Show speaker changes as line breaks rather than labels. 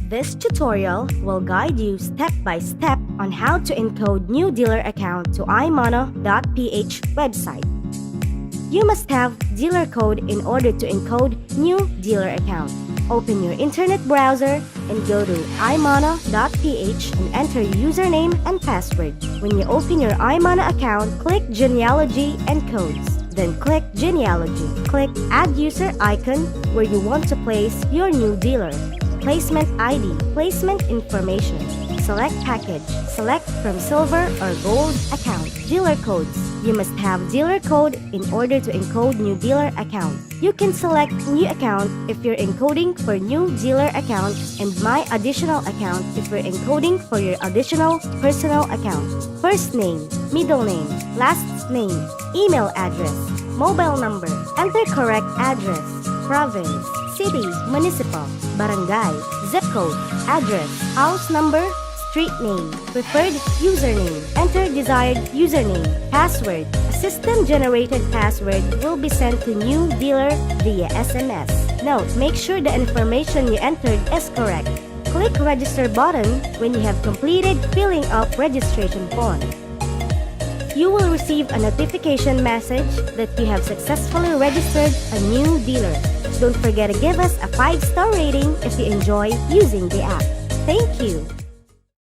This tutorial will guide you step by step on how to encode new dealer account to Imanna.ph website. You must have dealer code in order to encode new dealer account. Open your internet browser and go to Imanna.ph and enter your username and password. When you open your Imanna account, click Genealogy and Codes. Then click Genealogy. Click Add User icon where you want to place your new dealer. Placement ID, placement information. Select package. Select from silver or gold account. Dealer codes. You must have dealer code in order to encode new dealer account. You can select new account if you're encoding for new dealer account and my additional account if you're encoding for your additional personal account. First name, middle name, last name, email address, mobile number. Enter correct address, province, city, municipal, barangay, zip code, address, house number, street name, preferred username. Enter desired username, password. A system-generated password will be sent to new dealer via SMS. Note, make sure the information you entered is correct. Click Register button when you have completed filling up registration form. You will receive a notification message that you have successfully registered a new dealer. Don't forget to give us a 5-star rating if you enjoy using the app. Thank you!